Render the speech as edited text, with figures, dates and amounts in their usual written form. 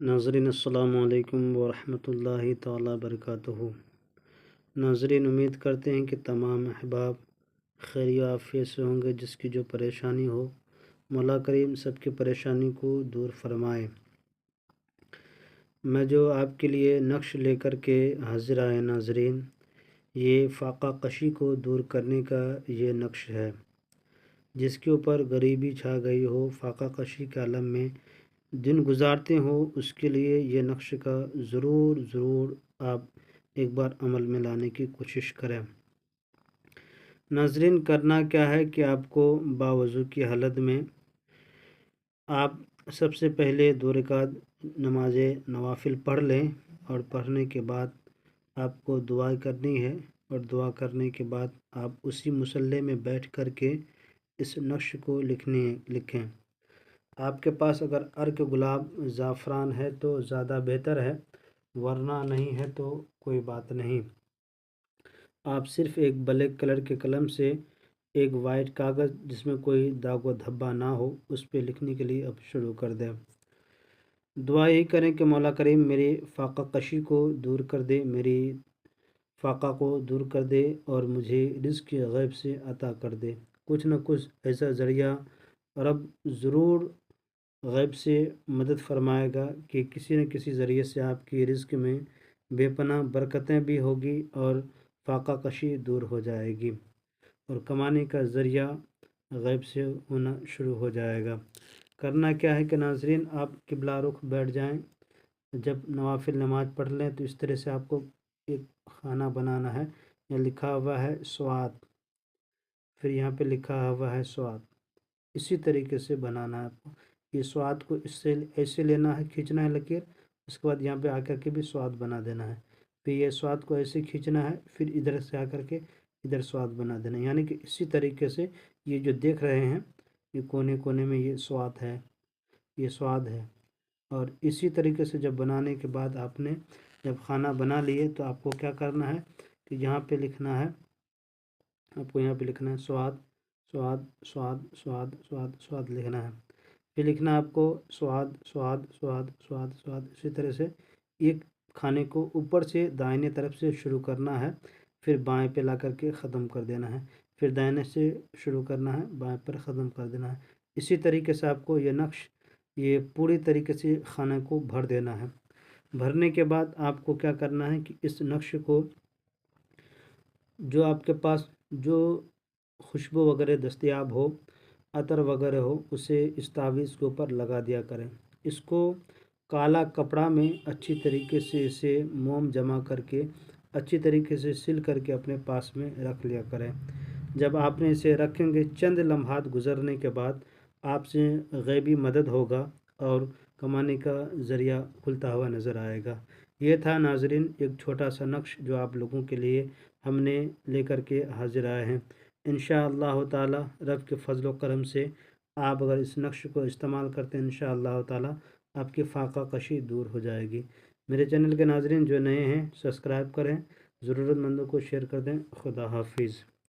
नाज़रीन अस्सलामु अलैकुम वरहमतुल्लाहि ताला बरकातुहू। नाज़रीन, उम्मीद करते हैं कि तमाम अहबाब खैर आफ़ियत से होंगे। जिसकी जो परेशानी हो, मौला करीम सबकी परेशानी को दूर फरमाए। मैं जो आपके लिए नक्श लेकर के हाजिर आए नाज़रीन, ये फ़ाक़ा कशी को दूर करने का ये नक्श है। जिसके ऊपर गरीबी छा गई हो, फ़ाक़ा कशी के आलम में दिन गुजारते हो, उसके लिए ये नक्श का ज़रूर आप एक बार अमल में लाने की कोशिश करें। नाज़रीन, करना क्या है कि आपको बावज़ू की हालत में आप सबसे पहले 2 रकात नमाज नवाफिल पढ़ लें और पढ़ने के बाद आपको दुआ करनी है। और दुआ करने के बाद आप उसी मुसल्ले में बैठ कर के इस नक्श को लिखें। आपके पास अगर अर्क गुलाब ज़ाफ़रान है तो ज़्यादा बेहतर है, वरना नहीं है तो कोई बात नहीं। आप सिर्फ़ एक ब्लैक कलर के कलम से एक वाइट कागज़ जिसमें कोई दाग व धब्बा ना हो, उस पे लिखने के लिए अब शुरू कर दें। दुआ यही करें कि मौला करीम मेरी फ़ाक़ा कशी को दूर कर दे, मेरी फ़ाक़ा को दूर कर दे और मुझे रिज़्क़ गैब से अता कर दे। कुछ न कुछ ऐसा ज़रिया रब ज़रूर गैब से मदद फरमाएगा कि किसी न किसी ज़रिए से आपकी रिज़्क़ में बेपनाह बरकतें भी होगी और फ़ाक़ा कशी दूर हो जाएगी और कमाने का ज़रिया गैब से होना शुरू हो जाएगा। करना क्या है कि नाज़रीन, आप किबला रुख बैठ जाएं। जब नवाफिल नमाज पढ़ लें तो इस तरह से आपको एक खाना बनाना है। यहाँ लिखा हुआ है स्वाद, फिर यहाँ पे लिखा हुआ है स्वाद। इसी तरीके से बनाना है आपको। ये स्वाद को इससे ऐसे लेना है, खींचना है लकीर, उसके बाद यहाँ पे आकर के भी स्वाद बना देना है। फिर ये स्वाद को ऐसे खींचना है, फिर इधर से आकर के इधर स्वाद बना देना है। यानी कि इसी तरीके से ये जो देख रहे हैं, ये कोने कोने में ये स्वाद है, ये स्वाद है। और इसी तरीके से जब बनाने के बाद आपने जब खाना बना लिए तो आपको क्या करना है कि यहाँ पे लिखना है, आपको यहाँ पे लिखना है स्वाद स्वाद स्वाद स्वाद स्वाद स्वाद लिखना है। फिर लिखना है आपको स्वाद स्वाद स्वाद स्वाद स्वाद। इसी तरह से एक खाने को ऊपर से दाहिने तरफ से शुरू करना है, फिर बाएं पे ला करके ख़त्म कर देना है, फिर दाहिने से शुरू करना है, बाएं पर ख़त्म कर देना है। इसी तरीके से आपको ये नक्श ये पूरी तरीके से खाने को भर देना है। भरने के बाद आपको क्या करना है कि इस नक्श को जो आपके पास जो खुशबू वगैरह दस्तयाब हो, अतर वगैरह हो, उसे इस तावीज़ के ऊपर लगा दिया करें। इसको काला कपड़ा में अच्छी तरीके से इसे मोम जमा करके अच्छी तरीके से सिल करके अपने पास में रख लिया करें। जब आपने इसे रखेंगे, चंद लम्हात गुज़रने के बाद आपसे गैबी मदद होगा और कमाने का ज़रिया खुलता हुआ नज़र आएगा। ये था नाज़रीन एक छोटा सा नक्श जो आप लोगों के लिए हमने लेकर के हाजिर आए हैं। इंशाअल्लाह ताला रब के फ़ज़ल व करम से आप अगर इस नक्श को इस्तेमाल करते हैं, इंशाअल्लाह ताला आपकी फ़ाक़ा कशी दूर हो जाएगी। मेरे चैनल के नाज़रीन जो नए हैं, सब्सक्राइब करें, ज़रूरतमंदों को शेयर कर दें। खुदा हाफिज़।